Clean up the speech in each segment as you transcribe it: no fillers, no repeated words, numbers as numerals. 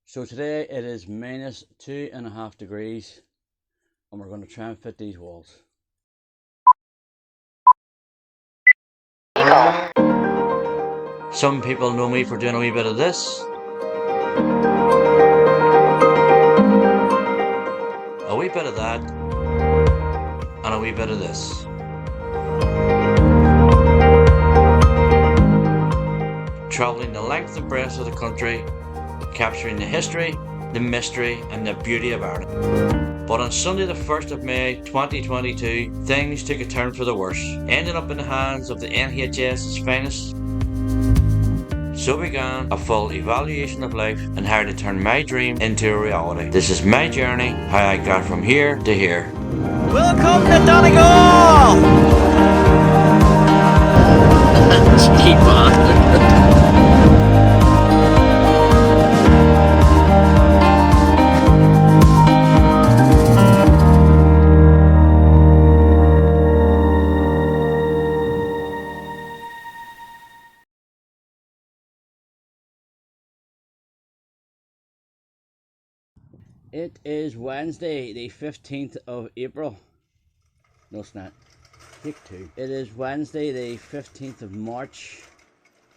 So today it is minus 2.5 degrees and we're going to try and fit these walls. Some people know me for doing a wee bit of this, a wee bit of that, and a wee bit of this. Travelling the length and breadth of the country, capturing the history, the mystery and the beauty of Ireland. But on Sunday the 1st of May 2022, things took a turn for the worse, ending up in the hands of the NHS's finest. So began a full evaluation of life and how to turn my dream into a reality. This is my journey, how I got from here to here. Welcome to Donegal! Cheap on. It is Wednesday, the 15th of April. No, it's not. Take two. It is Wednesday, the 15th of March.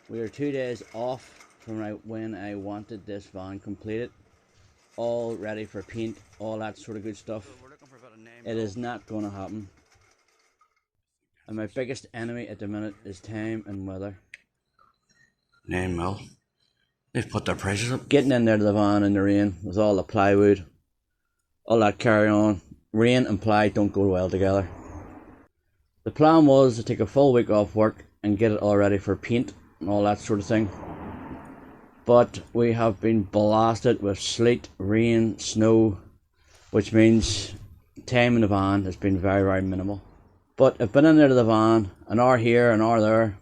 We are 2 days off from when I wanted this van completed. All ready for paint, all that sort of good stuff. It is not going to happen. And my biggest enemy at the minute is time and weather. 9 mil. They've put their prices up. Getting in there to the van in the rain with all the plywood, all that carry on. Rain and ply don't go well together. The plan was to take a full week off work and get it all ready for paint and all that sort of thing. But we have been blasted with sleet, rain, snow, which means time in the van has been very, very minimal. But I've been in there to the van, an hour here, an hour there,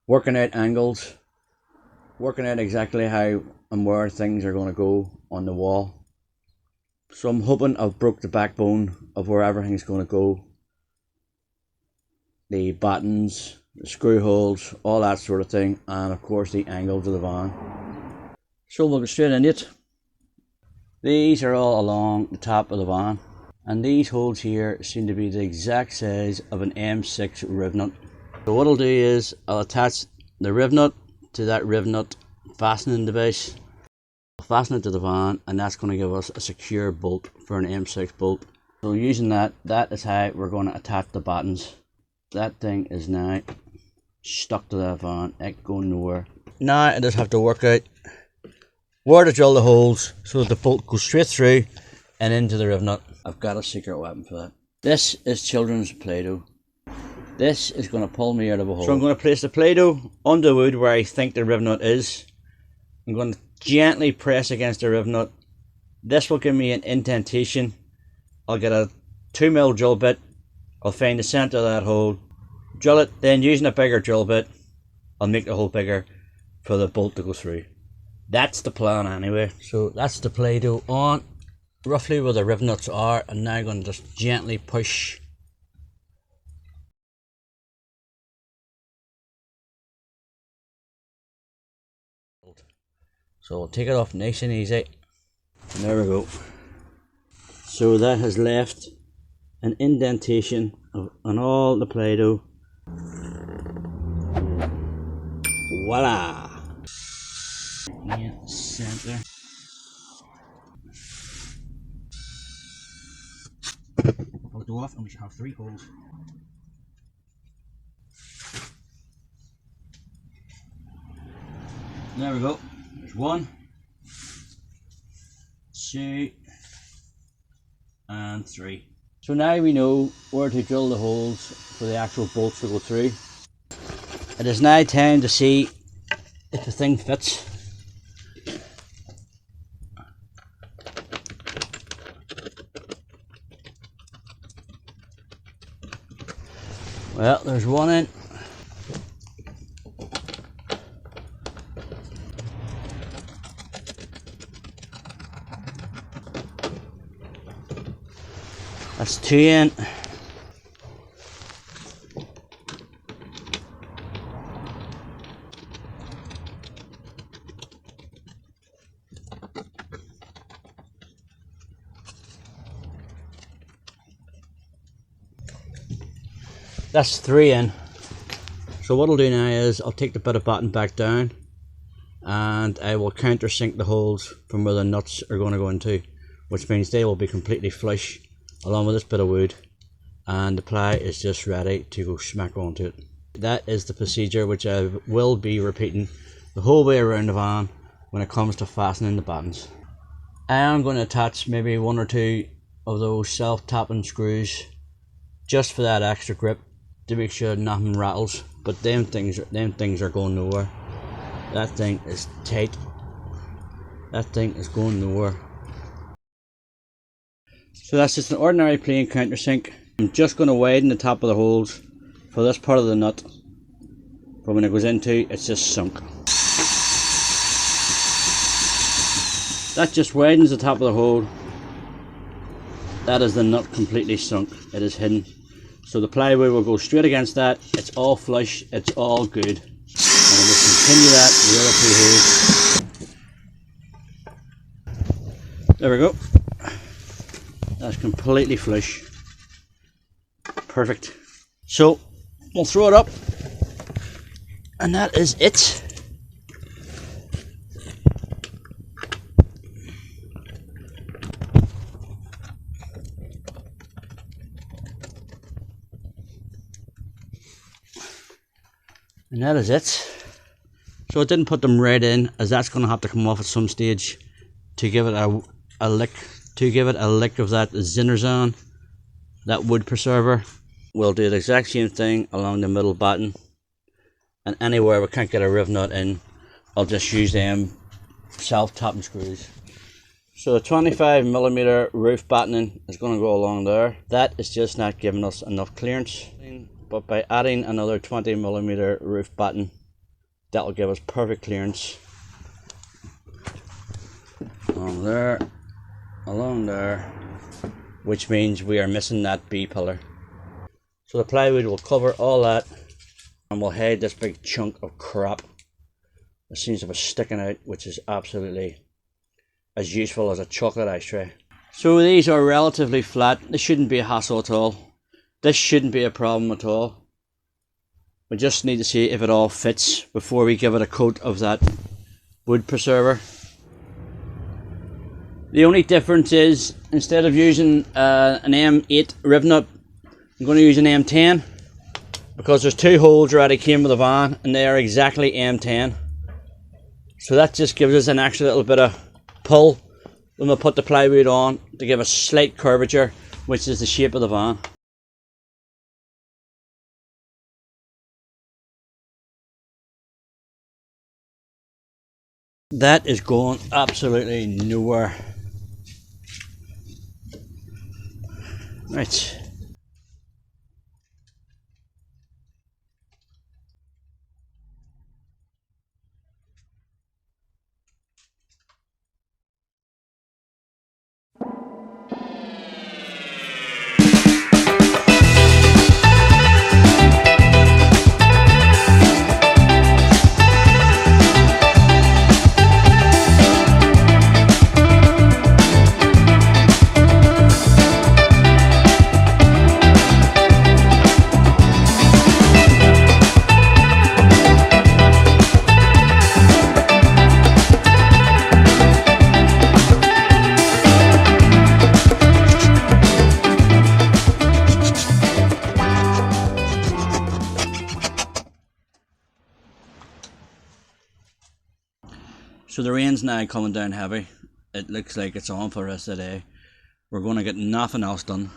working out angles, working out exactly how and where things are going to go on the wall. So I'm hoping I've broke the backbone of where everything's going to go. The battens, the screw holes, all that sort of thing, and of course the angles of the van. So we'll go straight into it. These are all along the top of the van, and these holes here seem to be the exact size of an M6 riv nut. So what I'll do is I'll attach the riv nut to that riv nut fastening device. I'll fasten it to the van, and that's going to give us a secure bolt for an M6 bolt. So using that is how we're going to attach the battens. That thing is now stuck to that van, it ain't going nowhere. Now I just have to work out where to drill the holes so that the bolt goes straight through and into the riv nut. I've got a secret weapon for that. This is children's Play-Doh. This is going to pull me out of a hole. So I'm going to place the Play-Doh on the wood where I think the riv nut is. I'm going to gently press against the riv nut. This will give me an indentation. I'll get a 2mm drill bit. I'll find the centre of that hole, drill it, then using a bigger drill bit, I'll make the hole bigger for the bolt to go through. That's the plan anyway. So that's the Play-Doh on, roughly where the riv nuts are, and now I'm going to just gently push. So I'll take it off nice and easy. And there we go. So that has left an indentation on all the Play-Doh. Voila! Yeah, center. Pull it off and we should have 3 holes. There we go. There's 1, 2, and 3. So now we know where to drill the holes for the actual bolts to go through. It is now time to see if the thing fits. Well, there's 1 in. That's 2 in. That's 3 in. So what I'll do now is I'll take the bit of batten back down and I will countersink the holes from where the nuts are going to go into, which means they will be completely flush along with this bit of wood, and the ply is just ready to go smack onto it. That is the procedure which I will be repeating the whole way around the van when it comes to fastening the battens. I am going to attach maybe 1 or 2 of those self-tapping screws just for that extra grip to make sure nothing rattles, but them things are going nowhere. That thing is tight. That thing is going nowhere. So that's just an ordinary plain countersink. I'm just going to widen the top of the holes for this part of the nut, but when it goes into, it's just sunk. That just widens the top of the hole. That is the nut completely sunk. It is hidden. So the plywood will go straight against that. It's all flush. It's all good. And we'll just continue that with the other 2 holes. There we go. That's completely flush. Perfect. So we'll throw it up, and that is it. And that is it. So I didn't put them right in, as that's going to have to come off at some stage to give it a lick, of that Citreon, that wood preserver. We'll do the exact same thing along the middle batten, and anywhere we can't get a riv nut in, I'll just use them self-tapping screws. So the 25mm roof battening is going to go along there. That is just not giving us enough clearance, but by adding another 20mm roof batten, that will give us perfect clearance along there, which means we are missing that B pillar. So the plywood will cover all that, and we'll hide this big chunk of crap that seems to be sticking out, which is absolutely as useful as a chocolate ice tray. So these are relatively flat. This shouldn't be a hassle at all. This shouldn't be a problem at all. We just need to see if it all fits before we give it a coat of that wood preserver. The only difference is, instead of using an M8 riv nut, I'm going to use an M10, because there's 2 holes already came with the van and they are exactly M10. So that just gives us an extra little bit of pull when we put the plywood on, to give a slight curvature, which is the shape of the van. That is going absolutely nowhere. Right. So the rain's now coming down heavy. It looks like it's on for the rest of the day. We're going to get nothing else done.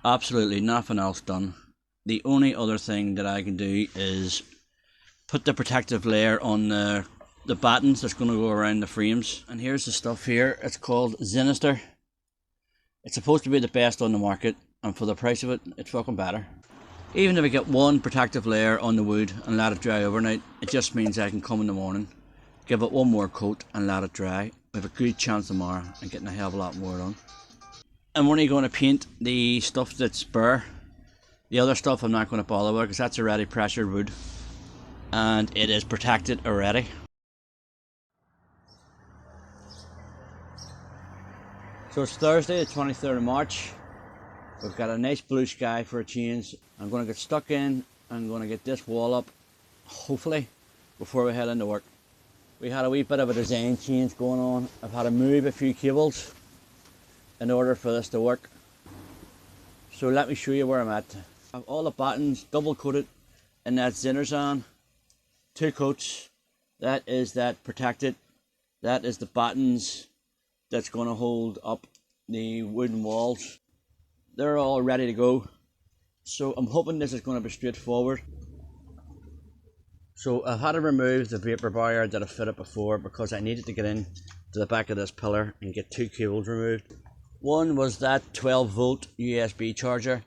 Absolutely nothing else done. The only other thing that I can do is put the protective layer on the battens that's going to go around the frames. And here's the stuff here. It's called Sinister. It's supposed to be the best on the market, and for the price of it, it's fucking better. Even if I get one protective layer on the wood and let it dry overnight, it just means I can come in the morning, give it one more coat and let it dry. We have a good chance tomorrow and getting a hell of a lot more done. I'm only going to paint the stuff that's bare. The other stuff I'm not going to bother with, because that's already pressured wood and it is protected already. So it's Thursday, the 23rd of March. We've got a nice blue sky for a change. I'm going to get stuck in. I'm going to get this wall up, hopefully, before we head into work. We had a wee bit of a design change going on. I've had to move a few cables in order for this to work. So let me show you where I'm at. I've all the battens double coated in that Citreon, 2 coats. That is that protected. That is the battens that's going to hold up the wooden walls. They're all ready to go. So I'm hoping this is going to be straightforward. So I've had to remove the vapor barrier that I fitted before because I needed to get in to the back of this pillar and get 2 cables removed. One was that 12 volt USB charger.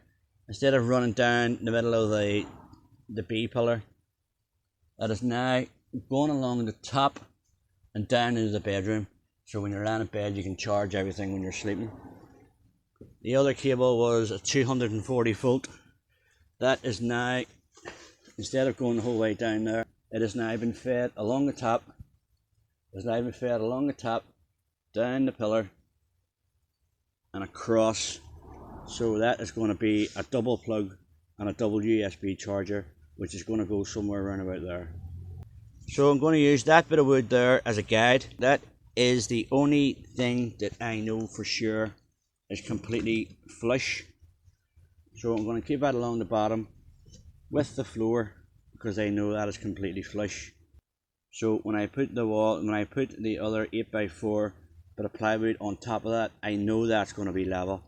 Instead of running down the middle of the B pillar, that is now going along the top and down into the bedroom. So when you're lying in bed you can charge everything when you're sleeping. The other cable was a 240 volt. That is now, instead of going the whole way down there, it has now been fed along the top. It's now been fed along the top, down the pillar, and across. So that is going to be a double plug and a double USB charger, which is going to go somewhere around about there. So I'm going to use that bit of wood there as a guide. That is the only thing that I know for sure is completely flush. So I'm going to keep that along the bottom with the floor because I know that is completely flush. So when I put the other 8x4 bit of plywood on top of that, I know that's going to be level.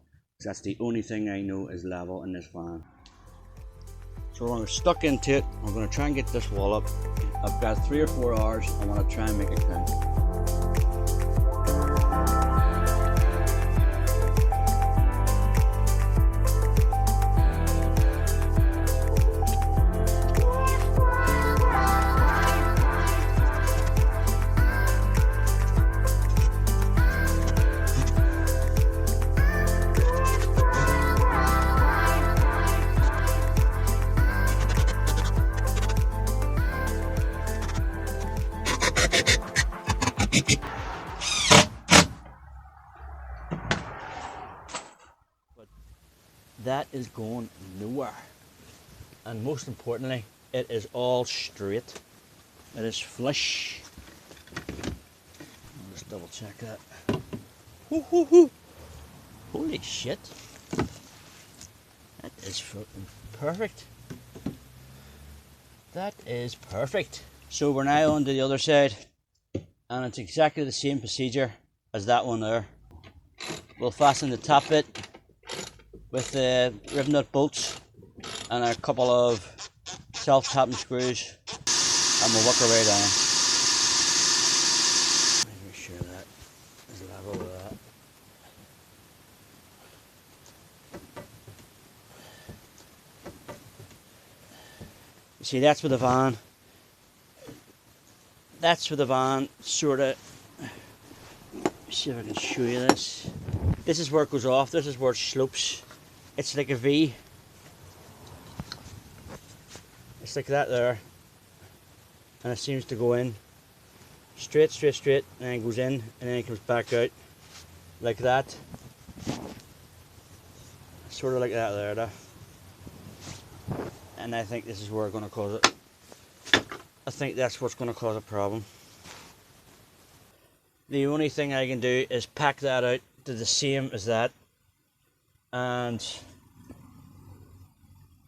That's the only thing I know is level in this van. So when we're stuck into it, I'm going to try and get this wall up. I've got 3 or 4 hours. I want to try and make it count. That is going nowhere, and most importantly, it is all straight. It is flush. I'll just double check that. Hoo, hoo, hoo. Holy shit, that is fucking perfect. That is perfect. So we're now on to the other side, and it's exactly the same procedure as that one there. We'll fasten the top bit with the ribbon nut bolts and a couple of self-tapping screws, and we'll work our way down. Make sure that is level with that. You see, that's with the van. That's with the van, sort of. See if I can show you this. This is where it goes off. This is where it slopes. It's like a V. It's like that there, and it seems to go in straight, straight, straight, and then it goes in, and then it comes back out like that. Sort of like that there. And I think this is where it's going to cause it. I think that's what's going to cause a problem. The only thing I can do is pack that out to the same as that and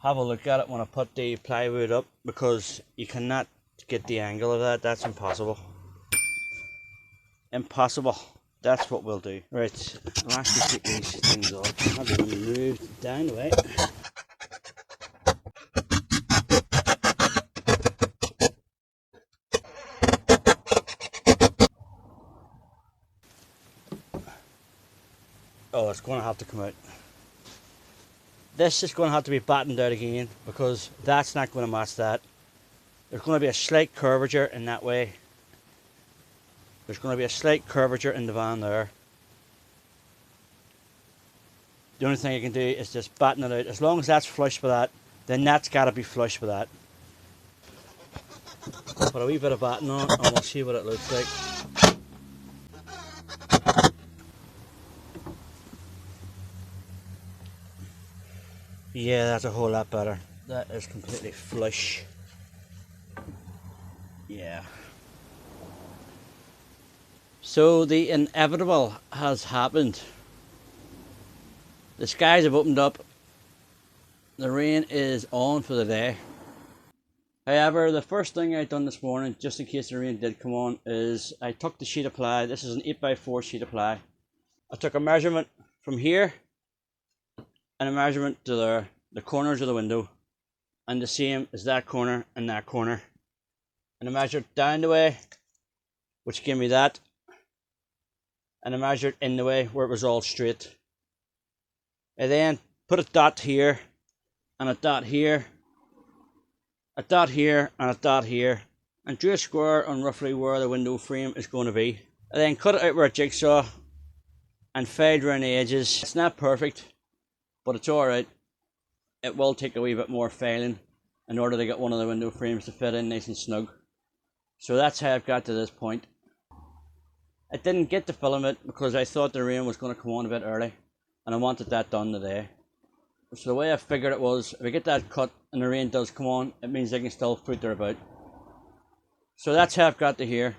have a look at it when I put the plywood up, because you cannot get the angle of that. That's impossible. Impossible. That's what we'll do. Right, I'll actually take these things off. I'll have them moved down the way. Oh, it's going to have to come out. This is going to have to be battened out again, because that's not going to match that. There's going to be a slight curvature in that way. There's going to be a slight curvature in the van there. The only thing I can do is just batten it out. As long as that's flush with that, then that's got to be flush with that. Put a wee bit of batten on and we'll see what it looks like. Yeah, that's a whole lot better. That is completely flush. Yeah. So the inevitable has happened. The skies have opened up. The rain is on for the day. However, the first thing I done this morning, just in case the rain did come on, is I took the sheet of ply. This is an 8x4 sheet of ply. I took a measurement from here and a measurement to there, the corners of the window, and the same as that corner and that corner. And I measured down the way, which gave me that, and I measured in the way where it was all straight. I then put a dot here, and a dot here, a dot here, and a dot here, and drew a square on roughly where the window frame is going to be. I then cut it out with a jigsaw and filed around the edges. It's not perfect, but it's alright. It will take a wee bit more filing in order to get one of the window frames to fit in nice and snug. So that's how I've got to this point. I didn't get to film it because I thought the rain was going to come on a bit early, and I wanted that done today. So the way I figured it was, if I get that cut and the rain does come on, it means I can still filter about. So that's how I've got to here.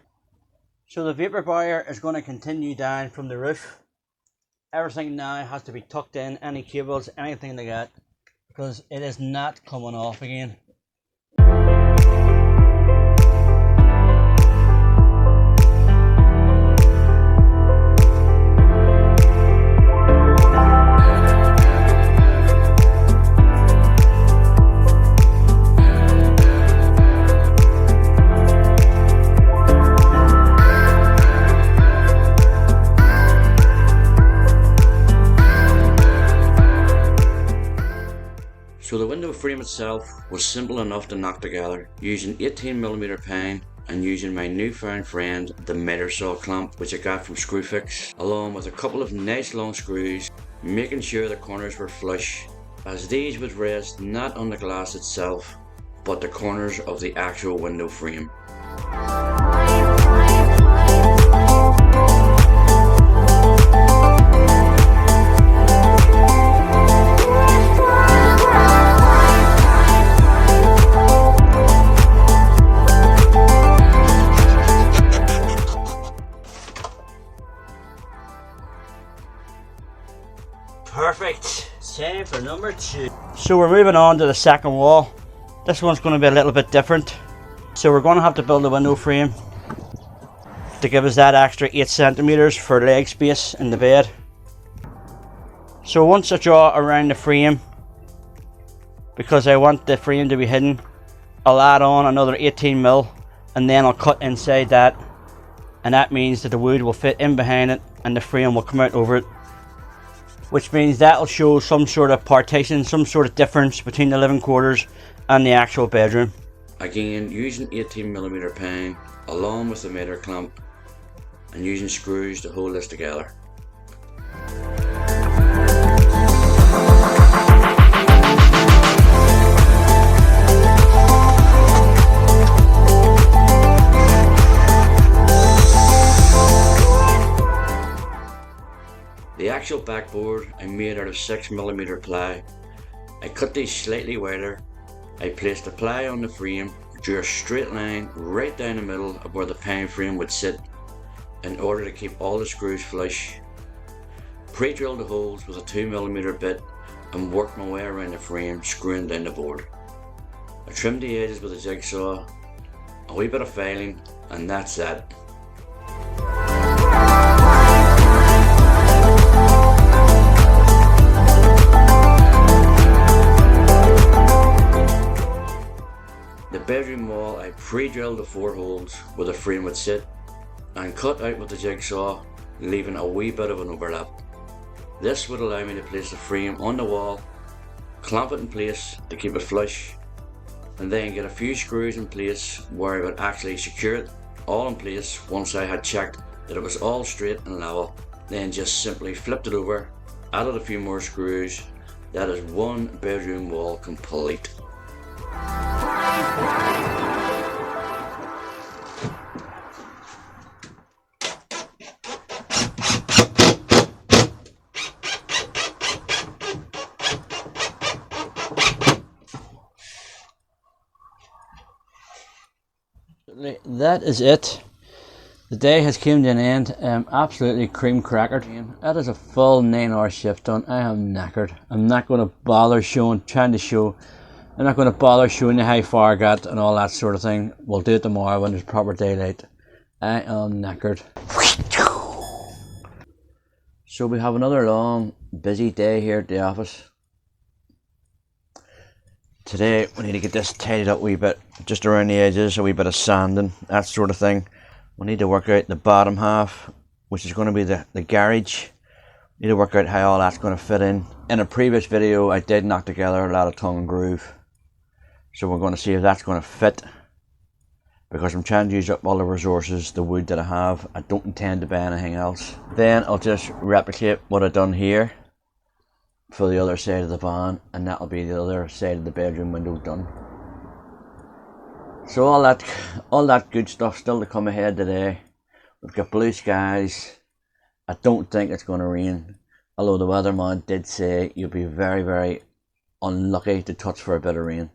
So the vapor barrier is going to continue down from the roof. Everything now has to be tucked in, any cables, anything like that, because it is not coming off again. So the window frame itself was simple enough to knock together using 18mm pine and using my newfound friend the miter saw clamp, which I got from Screwfix, along with a couple of nice long screws, making sure the corners were flush, as these would rest not on the glass itself but the corners of the actual window frame. Perfect. Time for number 2. So we're moving on to the second wall. This one's going to be a little bit different. So we're going to have to build a window frame to give us that extra 8 centimeters for leg space in the bed. So once I draw around the frame, because I want the frame to be hidden, I'll add on another 18mm and then I'll cut inside that, and that means that the wood will fit in behind it and the frame will come out over it, which means that'll show some sort of partition, some sort of difference between the living quarters and the actual bedroom. Again, using 18mm pine along with the miter clamp and using screws to hold this together. The actual backboard I made out of 6mm ply. I cut these slightly wider. I placed the ply on the frame, drew a straight line right down the middle of where the pine frame would sit in order to keep all the screws flush. Pre-drilled the holes with a 2mm bit and worked my way around the frame, screwing down the board. I trimmed the edges with a jigsaw, a wee bit of filing, and that's that. The bedroom wall, I pre-drilled the 4 holes where the frame would sit and cut out with the jigsaw, leaving a wee bit of an overlap. This would allow me to place the frame on the wall, clamp it in place to keep it flush, and then get a few screws in place where I would actually secure it all in place once I had checked that it was all straight and level. Then just simply flipped it over, added a few more screws. That is one bedroom wall complete. absolutely, that is it. The day has come to an end. Absolutely cream crackered. That is a full 9-hour shift done. I am knackered. I'm not going to bother I'm not going to bother showing you how far I got and all that sort of thing. We'll do it tomorrow when there's proper daylight. I am knackered. So we have another long, busy day here at the office. Today we need to get this tidied up a wee bit, just around the edges, a wee bit of sanding, that sort of thing. We need to work out the bottom half, which is going to be the garage. We need to work out how all that's going to fit in. In a previous video I did knock together a lot of tongue and groove. So we're going to see if that's going to fit. Because I'm trying to use up all the resources, the wood that I have. I don't intend to buy anything else. Then I'll just replicate what I've done here for the other side of the van, and that'll be the other side of the bedroom window done. So all that good stuff still to come ahead today. We've got blue skies. I don't think it's going to rain, although the weatherman did say you'll be very, very unlucky to touch for a bit of rain.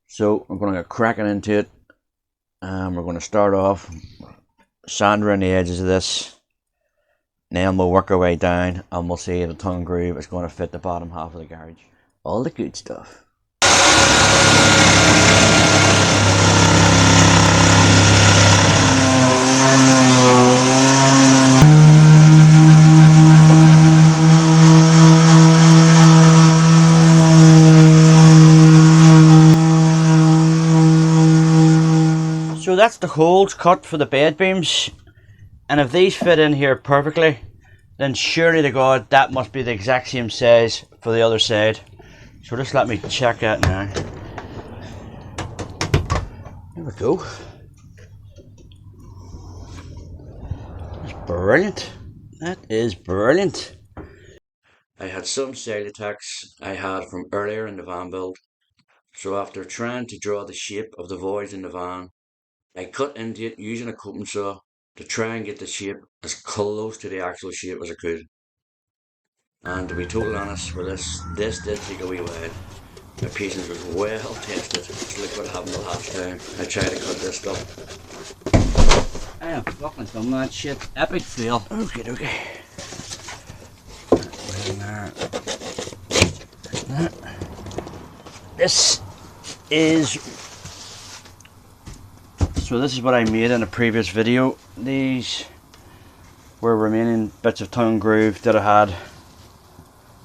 So I'm going to get cracking into it, and we're going to start off sand around the edges of this. Then we'll work our way down and we'll see if the tongue and groove is going to fit the bottom half of the garage. All the good stuff. So that's the holes cut for the bed beams. And if these fit in here perfectly, then surely to God that must be the exact same size for the other side. So just let me check that now. There we go. That's brilliant. That is brilliant. I had some side attacks I had from earlier in the van build. So after trying to draw the shape of the voids in the van, I cut into it using a coping saw to try and get the shape as close to the actual shape as I could. And to be totally honest with this did take a wee while. My patience was well tested. Just look what happened the last time I tried to cut this stuff. I am fucking filming that shit. Epic fail. Okay. This is what I made in a previous video. These were remaining bits of tongue and groove that I had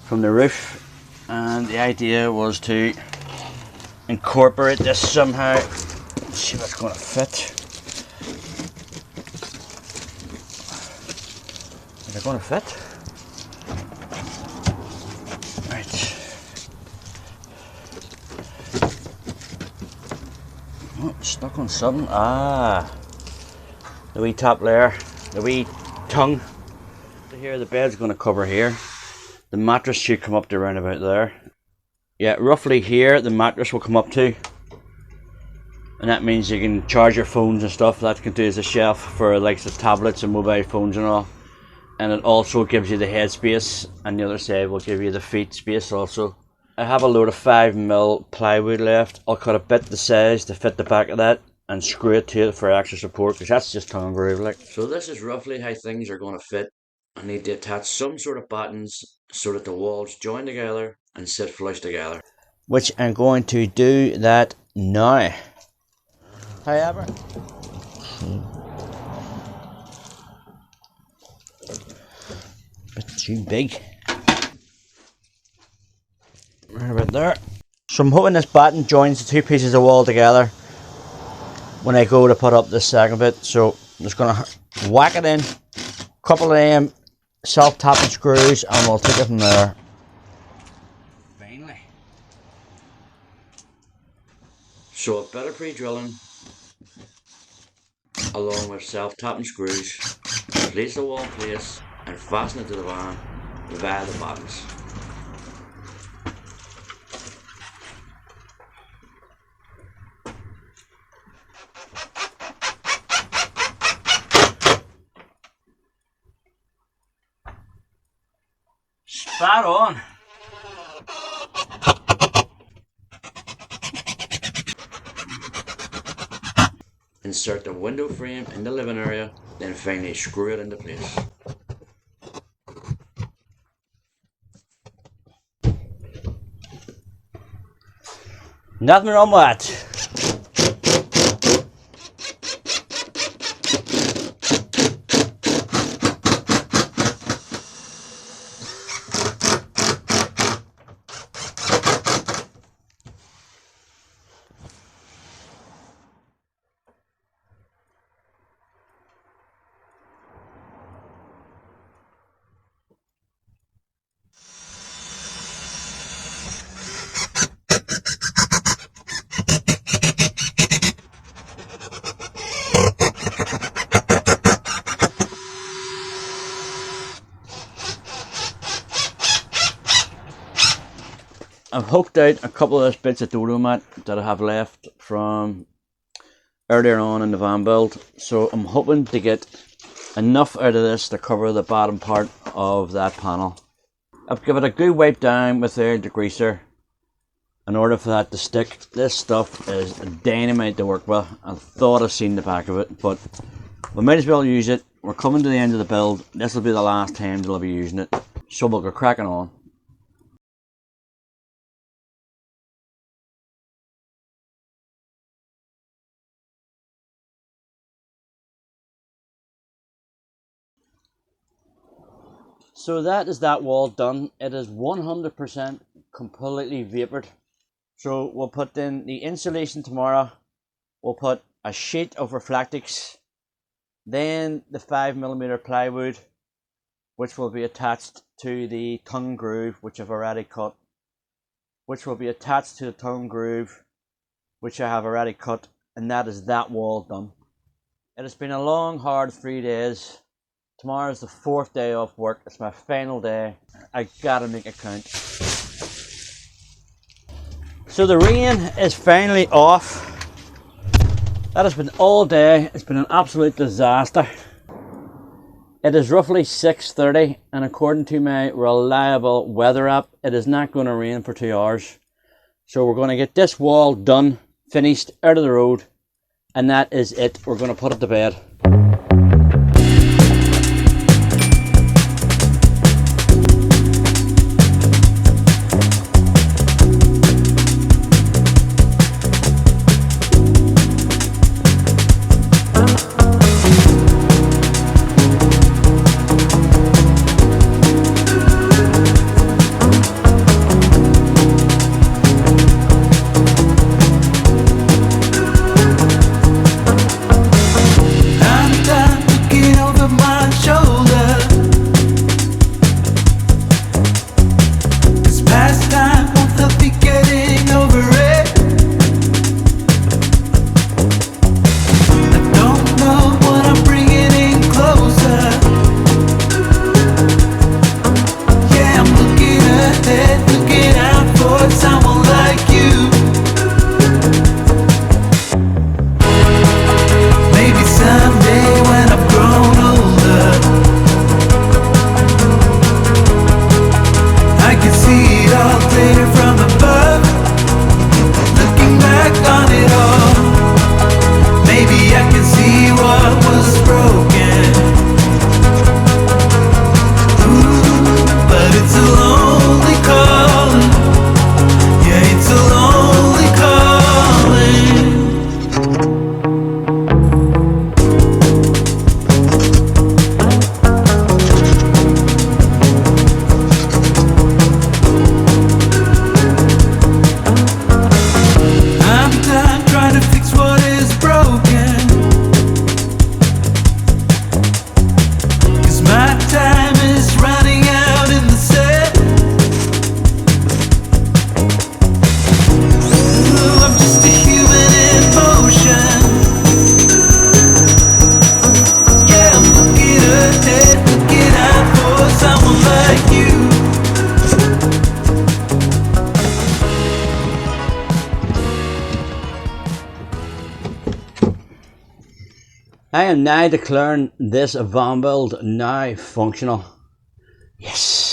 from the roof, and the idea was to incorporate this somehow. Let's see what's going to fit. Is it going to fit? Right. Oh, stuck on something. Ah, the wee top layer, the wee tongue. Here, the bed's going to cover here. The mattress should come up to around about there. Yeah, roughly here the mattress will come up to. And that means you can charge your phones and stuff. That can do as a shelf for like the tablets and mobile phones and all. And it also gives you the head space, and the other side will give you the feet space also. I have a load of 5mm plywood left. I'll cut a bit the size to fit the back of that and screw it to it for extra support, because that's just tongue and groove like. So this is roughly how things are going to fit. I need to attach some sort of buttons so that the walls join together and sit flush together. Which I'm going to do that now. However, bit too big. Right about there. So I'm hoping this batten joins the two pieces of wall together when I go to put up this second bit. So I'm just going to whack it in, couple of them self-tapping screws, and we'll take it from there. Finally. So a bit of pre-drilling along with self-tapping screws, place the wall in place and fasten it to the van via the buttons. Spot on. insert the window frame in the living area, then finally screw it into place. Nothing wrong with that. I've hooked out a couple of those bits of dodo mat that I have left from earlier on in the van build, so I'm hoping to get enough out of this to cover the bottom part of that panel. I've given it a good wipe down with the degreaser in order for that to stick. This stuff is dynamite to work with. I thought I've seen the back of it, but we might as well use it. We're coming to the end of the build. This will be the last time that I'll be using it, so we'll go cracking on. So that is that wall done. It is 100% completely vapoured. So we'll put in the insulation tomorrow. We'll put a sheet of Reflectix, then the 5mm plywood, which will be attached to the tongue groove, which I've already cut, which will be attached to the tongue groove, which I have already cut, and that is that wall done. It has been a long, hard 3 days. Tomorrow is the 4th day off work. It's my final day. I gotta make it count. So the rain is finally off. That has been all day. It's been an absolute disaster. It is roughly 6:30, and according to my reliable weather app, it is not going to rain for 2 hours. So we're going to get this wall done, finished, out of the road, and that is it. We're going to put it to bed. I am now declaring this van build now functional. Yes.